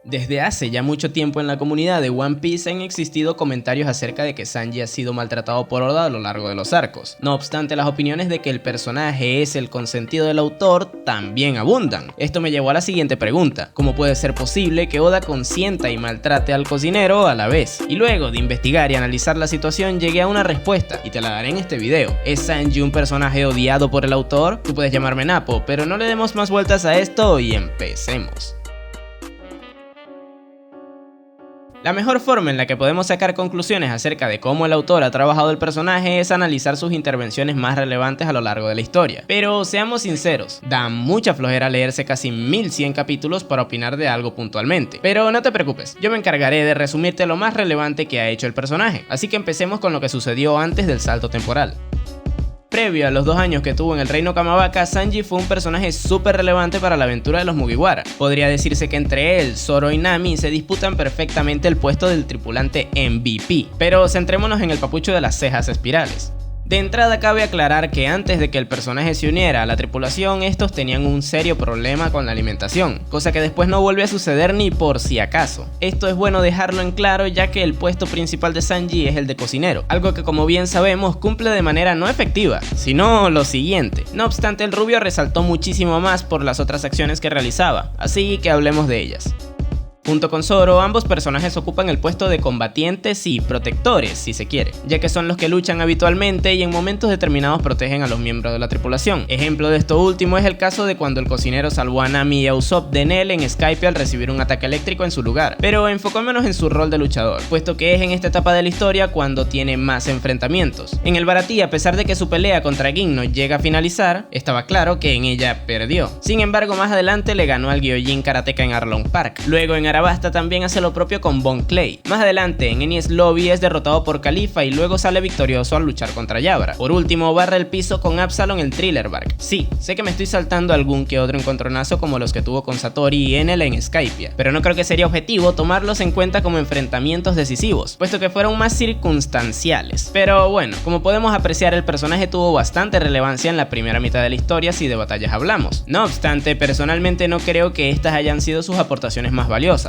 Desde hace ya mucho tiempo en la comunidad de One Piece han existido comentarios acerca de que Sanji ha sido maltratado por Oda a lo largo de los arcos. No obstante, las opiniones de que el personaje es el consentido del autor también abundan. Esto me llevó a la siguiente pregunta: ¿cómo puede ser posible que Oda consienta y maltrate al cocinero a la vez? Y luego de investigar y analizar la situación llegué a una respuesta y te la daré en este video. ¿Es Sanji un personaje odiado por el autor? Tú puedes llamarme Napo, pero no le demos más vueltas a esto y empecemos. La mejor forma en la que podemos sacar conclusiones acerca de cómo el autor ha trabajado el personaje es analizar sus intervenciones más relevantes a lo largo de la historia. Pero seamos sinceros, da mucha flojera leerse casi 1100 capítulos para opinar de algo puntualmente. Pero no te preocupes, yo me encargaré de resumirte lo más relevante que ha hecho el personaje. Así que empecemos con lo que sucedió antes del salto temporal. Previo a los 2 años que tuvo en el reino Kamabaka, Sanji fue un personaje súper relevante para la aventura de los Mugiwara. Podría decirse que entre él, Zoro y Nami se disputan perfectamente el puesto del tripulante MVP. Pero centrémonos en el papucho de las cejas espirales. De entrada cabe aclarar que antes de que el personaje se uniera a la tripulación, estos tenían un serio problema con la alimentación, cosa que después no vuelve a suceder ni por si acaso. Esto es bueno dejarlo en claro, ya que el puesto principal de Sanji es el de cocinero, algo que como bien sabemos cumple de manera no efectiva, sino lo siguiente. No obstante, el rubio resaltó muchísimo más por las otras acciones que realizaba, así que hablemos de ellas. Junto con Zoro, ambos personajes ocupan el puesto de combatientes y protectores, si se quiere, ya que son los que luchan habitualmente y en momentos determinados protegen a los miembros de la tripulación. Ejemplo de esto último es el caso de cuando el cocinero salvó a Nami y a Usopp de Nel en Skype al recibir un ataque eléctrico en su lugar, pero enfocémonos en su rol de luchador, puesto que es en esta etapa de la historia cuando tiene más enfrentamientos. En el Baratie, a pesar de que su pelea contra Ging no llega a finalizar, estaba claro que en ella perdió. Sin embargo, más adelante le ganó al Gyojin Karateka en Arlong Park. Luego en Arabasta también hace lo propio con Bon Clay. Más adelante en Enies Lobby es derrotado por Khalifa y luego sale victorioso al luchar contra Yabra. Por último barra el piso con Absalom en Thriller Bark. Sí, sé que me estoy saltando algún que otro encontronazo como los que tuvo con Satori y Enel en Skypiea, pero no creo que sería objetivo tomarlos en cuenta como enfrentamientos decisivos, puesto que fueron más circunstanciales. Pero bueno, como podemos apreciar, el personaje tuvo bastante relevancia en la primera mitad de la historia si de batallas hablamos. No obstante, personalmente no creo que estas hayan sido sus aportaciones más valiosas.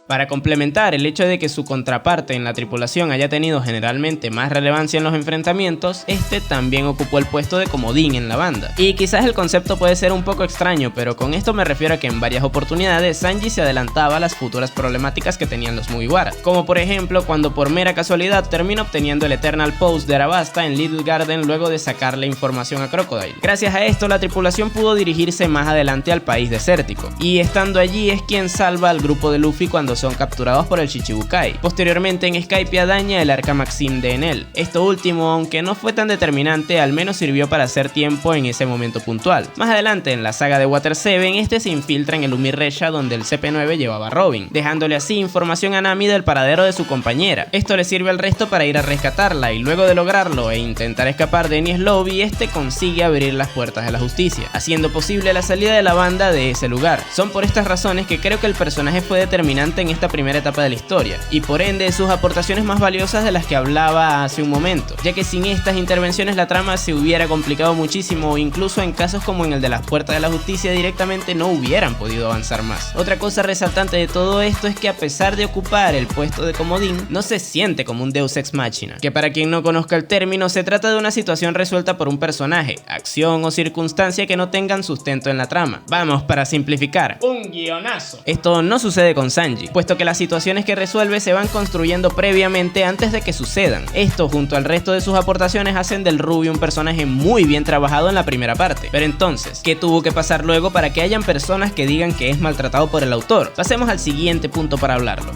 Para complementar el hecho de que su contraparte en la tripulación haya tenido generalmente más relevancia en los enfrentamientos, este también ocupó el puesto de comodín en la banda. Y quizás el concepto puede ser un poco extraño, pero con esto me refiero a que en varias oportunidades Sanji se adelantaba a las futuras problemáticas que tenían los Mugiwara, como por ejemplo cuando por mera casualidad termina obteniendo el Eternal Pose de Arabasta en Little Garden luego de sacarle información a Crocodile. Gracias a esto la tripulación pudo dirigirse más adelante al país desértico, y estando allí es quien salva al grupo de Luffy cuando son capturados por el Shichibukai. Posteriormente en Skypiea daña el arca Maxim de Enel. Esto último, aunque no fue tan determinante, al menos sirvió para hacer tiempo en ese momento puntual. Más adelante en la saga de Water 7, este se infiltra en el Umi-Resha donde el CP9 llevaba a Robin, dejándole así información a Nami del paradero de su compañera. Esto le sirve al resto para ir a rescatarla y luego de lograrlo e intentar escapar de Enies Lobby, este consigue abrir las puertas de la justicia, haciendo posible la salida de la banda de ese lugar. Son por estas razones que creo que el personaje fue determinante en esta primera etapa de la historia, y por ende sus aportaciones más valiosas de las que hablaba hace un momento, ya que sin estas intervenciones la trama se hubiera complicado muchísimo, o incluso en casos como en el de las puertas de la justicia directamente no hubieran podido avanzar más. Otra cosa resaltante de todo esto es que a pesar de ocupar el puesto de comodín, no se siente como un Deus Ex Machina, que para quien no conozca el término se trata de una situación resuelta por un personaje, acción o circunstancia que no tengan sustento en la trama. Vamos, para simplificar, un guionazo. Esto no sucede con Sanji, puesto que las situaciones que resuelve se van construyendo previamente antes de que sucedan. Esto junto al resto de sus aportaciones hacen del Rubio un personaje muy bien trabajado en la primera parte. Pero entonces, ¿qué tuvo que pasar luego para que hayan personas que digan que es maltratado por el autor? Pasemos al siguiente punto para hablarlo.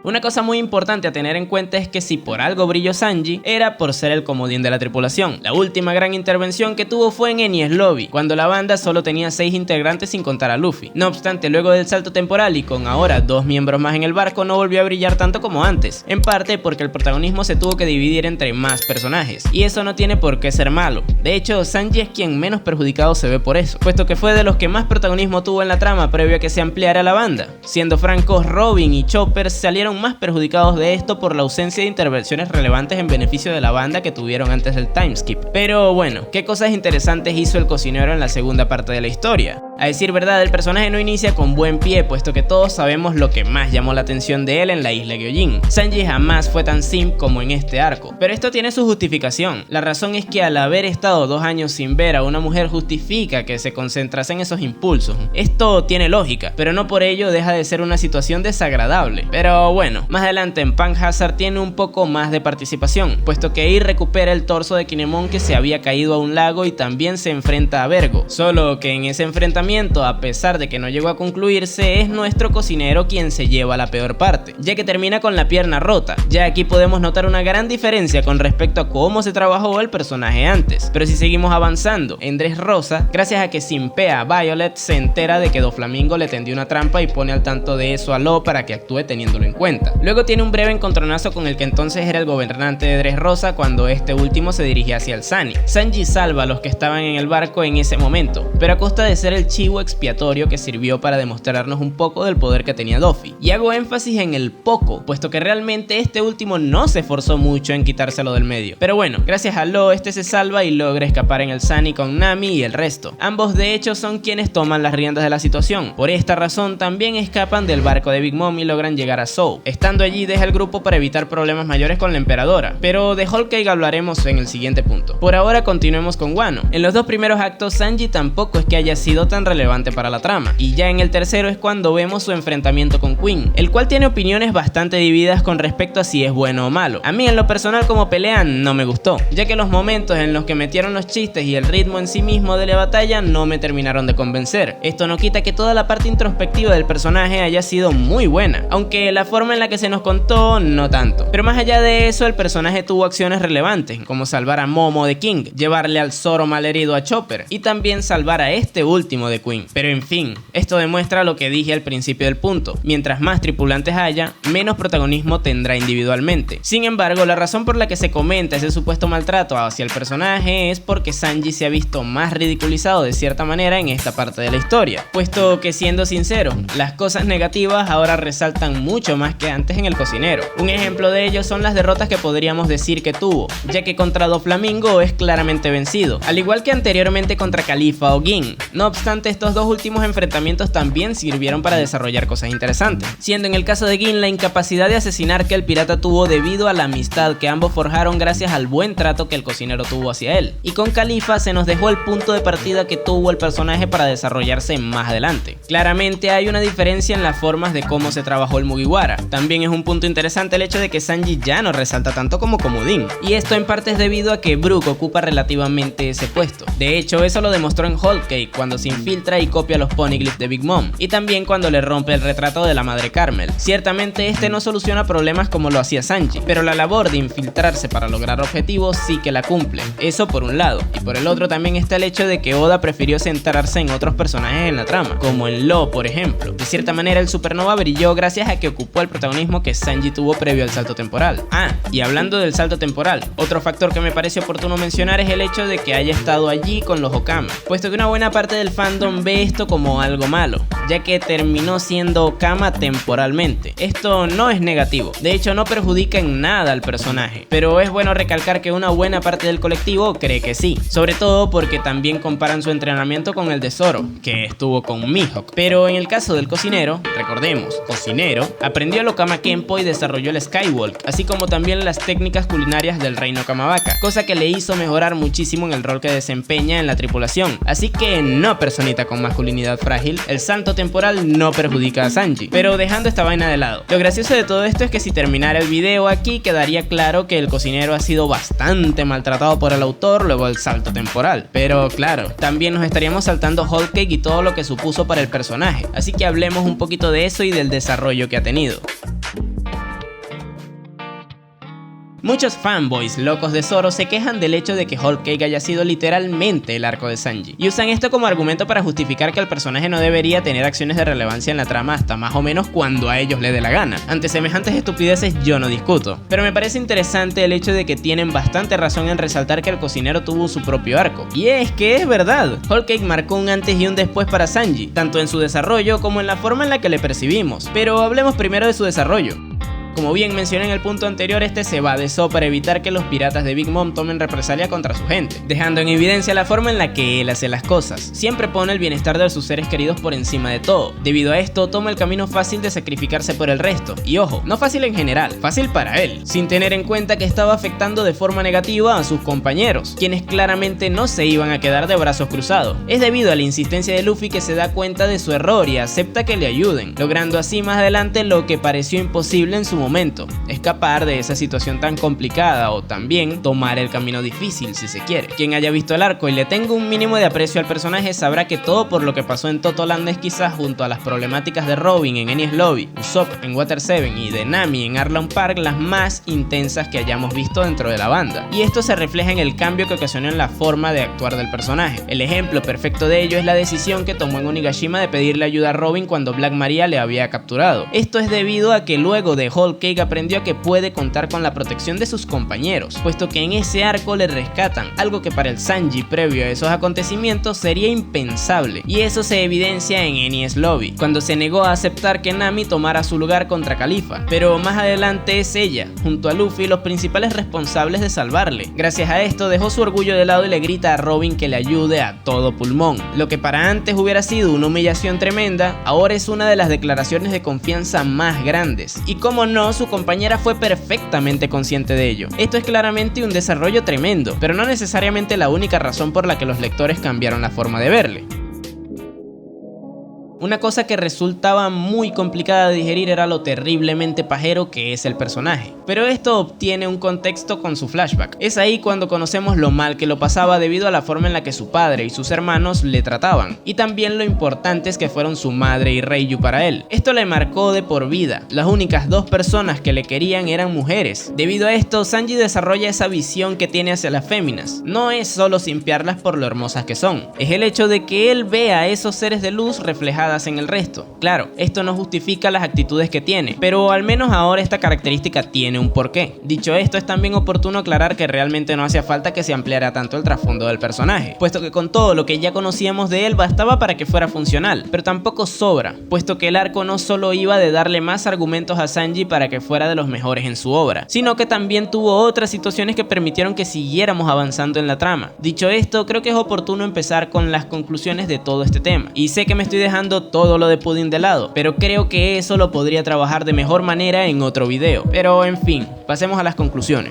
Una cosa muy importante a tener en cuenta es que si por algo brilló Sanji, era por ser el comodín de la tripulación. La última gran intervención que tuvo fue en Enies Lobby, cuando la banda solo tenía 6 integrantes sin contar a Luffy. No obstante, luego del salto temporal y con ahora 2 miembros más en el barco, no volvió a brillar tanto como antes, en parte porque el protagonismo se tuvo que dividir entre más personajes, y eso no tiene por qué ser malo. De hecho, Sanji es quien menos perjudicado se ve por eso, puesto que fue de los que más protagonismo tuvo en la trama previo a que se ampliara la banda. Siendo francos, Robin y Chopper salieron más perjudicados de esto por la ausencia de intervenciones relevantes en beneficio de la banda que tuvieron antes del timeskip. Pero bueno, ¿qué cosas interesantes hizo el cocinero en la segunda parte de la historia? A decir verdad, el personaje no inicia con buen pie, puesto que todos sabemos lo que más llamó la atención de él en la isla Gyojin. Sanji jamás fue tan simp como en este arco, pero esto tiene su justificación. La razón es que al haber estado 2 años sin ver a una mujer justifica que se concentrase en esos impulsos. Esto tiene lógica, pero no por ello deja de ser una situación desagradable. Pero bueno, más adelante en Punk Hazard tiene un poco más de participación, puesto que ahí recupera el torso de Kinemon que se había caído a un lago y también se enfrenta a Vergo, solo que en ese enfrentamiento, a pesar de que no llegó a concluirse, es nuestro cocinero quien se lleva la peor parte, ya que termina con la pierna rota. Ya aquí podemos notar una gran diferencia con respecto a cómo se trabajó el personaje antes. Pero si seguimos avanzando, en Dressrosa, gracias a que simpea a Violet, se entera de que Doflamingo le tendió una trampa y pone al tanto de eso a Law para que actúe teniéndolo en cuenta. Luego tiene un breve encontronazo con el que entonces era el gobernante de Dressrosa cuando este último se dirigía hacia el Sunny. Sanji salva a los que estaban en el barco en ese momento, pero a costa de ser el chivo expiatorio que sirvió para demostrarnos un poco del poder que tenía Luffy. Y hago énfasis en el poco, puesto que realmente este último no se esforzó mucho en quitárselo del medio. Pero bueno, gracias a Law este se salva y logra escapar en el Sunny con Nami y el resto. Ambos de hecho son quienes toman las riendas de la situación. Por esta razón también escapan del barco de Big Mom y logran llegar a Zou. Estando allí deja el grupo para evitar problemas mayores con la emperadora, pero de Whole Cake hablaremos en el siguiente punto. Por ahora continuemos con Wano. En los 2 primeros actos Sanji tampoco es que haya sido tan relevante para la trama, y ya en el tercero es cuando vemos su enfrentamiento con Queen, el cual tiene opiniones bastante divididas con respecto a si es bueno o malo. A mí en lo personal como pelea no me gustó, ya que los momentos en los que metieron los chistes y el ritmo en sí mismo de la batalla no me terminaron de convencer. Esto no quita que toda la parte introspectiva del personaje haya sido muy buena, aunque la forma en la que se nos contó no tanto. Pero más allá de eso, el personaje tuvo acciones relevantes, como salvar a Momo de King, llevarle al Zoro malherido a Chopper y también salvar a este último de Queen. Pero en fin, esto demuestra lo que dije al principio del punto: mientras más tripulantes haya, menos protagonismo tendrá individualmente. Sin embargo, la razón por la que se comenta ese supuesto maltrato hacia el personaje es porque Sanji se ha visto más ridiculizado de cierta manera en esta parte de la historia, puesto que, siendo sincero, las cosas negativas ahora resaltan mucho más que antes en el cocinero. Un ejemplo de ello son las derrotas que podríamos decir que tuvo, ya que contra Doflamingo es claramente vencido, al igual que anteriormente contra Califa o Gin. No obstante, estos dos últimos enfrentamientos también sirvieron para desarrollar cosas interesantes, siendo en el caso de Gin la incapacidad de asesinar que el pirata tuvo debido a la amistad que ambos forjaron gracias al buen trato que el cocinero tuvo hacia él, y con Califa se nos dejó el punto de partida que tuvo el personaje para desarrollarse más adelante. Claramente hay una diferencia en las formas de cómo se trabajó el Mugiwara. También es un punto interesante el hecho de que Sanji ya no resalta tanto como Comodín, y esto en parte es debido a que Brook ocupa relativamente ese puesto. De hecho, eso lo demostró en Whole Cake cuando se infiltra y copia los poneglyphs de Big Mom, y también cuando le rompe el retrato de la madre Carmel. Ciertamente este no soluciona problemas como lo hacía Sanji, pero la labor de infiltrarse para lograr objetivos sí que la cumple. Eso por un lado, y por el otro también está el hecho de que Oda prefirió centrarse en otros personajes en la trama, como en Law por ejemplo. De cierta manera el Supernova brilló gracias a que ocupó el protagonismo que Sanji tuvo previo al salto temporal. Y hablando del salto temporal, otro factor que me parece oportuno mencionar es el hecho de que haya estado allí con los Okama, puesto que una buena parte del fandom ve esto como algo malo, ya que terminó siendo Okama temporalmente. Esto no es negativo, de hecho no perjudica en nada al personaje, pero es bueno recalcar que una buena parte del colectivo cree que sí, sobre todo porque también comparan su entrenamiento con el de Zoro, que estuvo con Mihawk. Pero en el caso del cocinero, recordemos, cocinero, aprendió el Okama Kenpo y desarrolló el Skywalk, así como también las técnicas culinarias del reino Kamabaka, cosa que le hizo mejorar muchísimo en el rol que desempeña en la tripulación. Así que no, personita con masculinidad frágil, el salto temporal no perjudica a Sanji. Pero dejando esta vaina de lado, lo gracioso de todo esto es que si terminara el video aquí quedaría claro que el cocinero ha sido bastante maltratado por el autor luego del salto temporal. Pero claro, también nos estaríamos saltando Whole Cake y todo lo que supuso para el personaje, así que hablemos un poquito de eso y del desarrollo que ha tenido. Muchos fanboys locos de Zoro se quejan del hecho de que Whole Cake haya sido literalmente el arco de Sanji, y usan esto como argumento para justificar que el personaje no debería tener acciones de relevancia en la trama hasta más o menos cuando a ellos les dé la gana. Ante semejantes estupideces yo no discuto, pero me parece interesante el hecho de que tienen bastante razón en resaltar que el cocinero tuvo su propio arco, y es que es verdad, Whole Cake marcó un antes y un después para Sanji, tanto en su desarrollo como en la forma en la que le percibimos, pero hablemos primero de su desarrollo. Como bien mencioné en el punto anterior, este se va de eso para evitar que los piratas de Big Mom tomen represalia contra su gente, dejando en evidencia la forma en la que él hace las cosas. Siempre pone el bienestar de sus seres queridos por encima de todo. Debido a esto, toma el camino fácil de sacrificarse por el resto, y ojo, no fácil en general, fácil para él, sin tener en cuenta que estaba afectando de forma negativa a sus compañeros, quienes claramente no se iban a quedar de brazos cruzados. Es debido a la insistencia de Luffy que se da cuenta de su error y acepta que le ayuden, logrando así más adelante lo que pareció imposible en su momento: escapar de esa situación tan complicada, o también tomar el camino difícil si se quiere. Quien haya visto el arco y le tenga un mínimo de aprecio al personaje sabrá que todo por lo que pasó en Totoland es quizás, junto a las problemáticas de Robin en Enies Lobby, Usopp en Water 7 y de Nami en Arlong Park, las más intensas que hayamos visto dentro de la banda. Y esto se refleja en el cambio que ocasionó en la forma de actuar del personaje. El ejemplo perfecto de ello es la decisión que tomó en Onigashima de pedirle ayuda a Robin cuando Black Maria le había capturado. Esto es debido a que luego de Whole Cake aprendió a que puede contar con la protección de sus compañeros, puesto que en ese arco le rescatan, algo que para el Sanji previo a esos acontecimientos sería impensable, y eso se evidencia en Enies Lobby, cuando se negó a aceptar que Nami tomara su lugar contra Khalifa, pero más adelante es ella, junto a Luffy, los principales responsables de salvarle. Gracias a esto dejó su orgullo de lado y le grita a Robin que le ayude a todo pulmón. Lo que para antes hubiera sido una humillación tremenda, ahora es una de las declaraciones de confianza más grandes, y como no, su compañera fue perfectamente consciente de ello. Esto es claramente un desarrollo tremendo, pero no necesariamente la única razón por la que los lectores cambiaron la forma de verle. Una cosa que resultaba muy complicada de digerir era lo terriblemente pajero que es el personaje, pero esto obtiene un contexto con su flashback. Es ahí cuando conocemos lo mal que lo pasaba debido a la forma en la que su padre y sus hermanos le trataban, y también lo importantes que fueron su madre y Reiju para él. Esto le marcó de por vida. Las únicas dos personas que le querían eran mujeres. Debido a esto, Sanji desarrolla esa visión que tiene hacia las féminas. No es solo simpiarlas por lo hermosas que son, es el hecho de que él ve a esos seres de luz reflejadas en el resto. Claro, esto no justifica las actitudes que tiene, pero al menos ahora esta característica tiene un porqué. Dicho esto, es también oportuno aclarar que realmente no hacía falta que se ampliara tanto el trasfondo del personaje, puesto que con todo lo que ya conocíamos de él bastaba para que fuera funcional, pero tampoco sobra, puesto que el arco no solo iba de darle más argumentos a Sanji para que fuera de los mejores en su obra, sino que también tuvo otras situaciones que permitieron que siguiéramos avanzando en la trama. Dicho esto, creo que es oportuno empezar con las conclusiones de todo este tema, y sé que me estoy dejando todo lo de Pudding de lado, pero creo que eso lo podría trabajar de mejor manera en otro video. Pero en fin, pasemos a las conclusiones.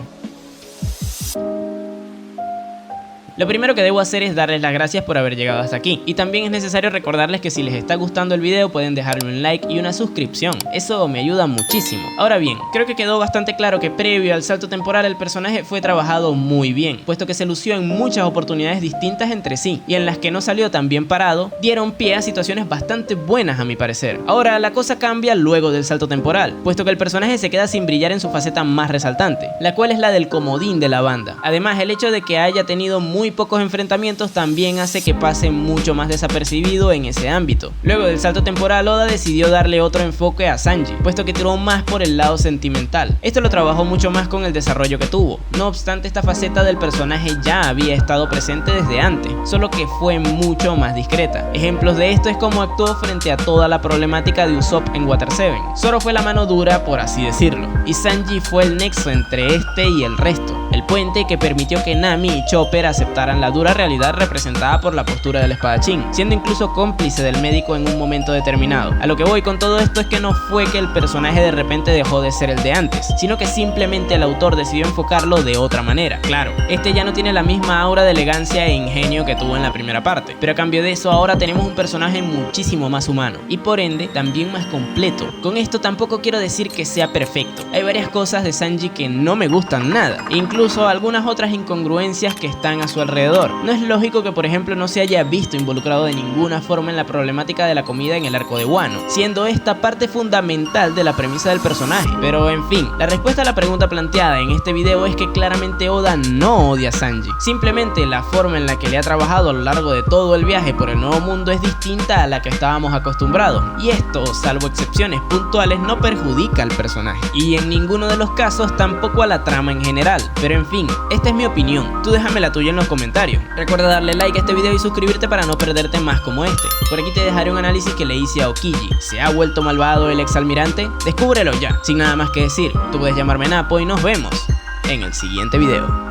Lo primero que debo hacer es darles las gracias por haber llegado hasta aquí, y también es necesario recordarles que si les está gustando el video pueden dejarme un like y una suscripción, eso me ayuda muchísimo. Ahora bien, creo que quedó bastante claro que previo al salto temporal el personaje fue trabajado muy bien, puesto que se lució en muchas oportunidades distintas entre sí, y en las que no salió tan bien parado, dieron pie a situaciones bastante buenas a mi parecer. Ahora la cosa cambia luego del salto temporal, puesto que el personaje se queda sin brillar en su faceta más resaltante, la cual es la del comodín de la banda. Además, el hecho de que haya tenido muy pocos enfrentamientos también hace que pase mucho más desapercibido en ese ámbito. Luego del salto temporal, Oda decidió darle otro enfoque a Sanji, puesto que tiró más por el lado sentimental. Esto lo trabajó mucho más con el desarrollo que tuvo. No obstante, esta faceta del personaje ya había estado presente desde antes, solo que fue mucho más discreta. Ejemplos de esto es cómo actuó frente a toda la problemática de Usopp en Water 7. Zoro fue la mano dura, por así decirlo, y Sanji fue el nexo entre este y el resto, el puente que permitió que Nami y Chopper aceptaran la dura realidad representada por la postura del espadachín, siendo incluso cómplice del médico en un momento determinado. A lo que voy con todo esto es que no fue que el personaje de repente dejó de ser el de antes, sino que simplemente el autor decidió enfocarlo de otra manera. Claro, este ya no tiene la misma aura de elegancia e ingenio que tuvo en la primera parte, pero a cambio de eso ahora tenemos un personaje muchísimo más humano, y por ende también más completo. Con esto tampoco quiero decir que sea perfecto, hay varias cosas de Sanji que no me gustan nada, e incluso algunas otras incongruencias que están a su alrededor. No es lógico que por ejemplo no se haya visto involucrado de ninguna forma en la problemática de la comida en el arco de Wano, siendo esta parte fundamental de la premisa del personaje. Pero en fin, la respuesta a la pregunta planteada en este video es que claramente Oda no odia a Sanji, simplemente la forma en la que le ha trabajado a lo largo de todo el viaje por el nuevo mundo es distinta a la que estábamos acostumbrados, y esto, salvo excepciones puntuales, no perjudica al personaje, y en ninguno de los casos tampoco a la trama en general. Pero en fin, esta es mi opinión, tú déjame la tuya en los comentarios. Recuerda darle like a este video y suscribirte para no perderte más como este. Por aquí te dejaré un análisis que le hice a Aokiji. ¿Se ha vuelto malvado el exalmirante? Descúbrelo ya. Sin nada más que decir, tú puedes llamarme Napo y nos vemos en el siguiente video.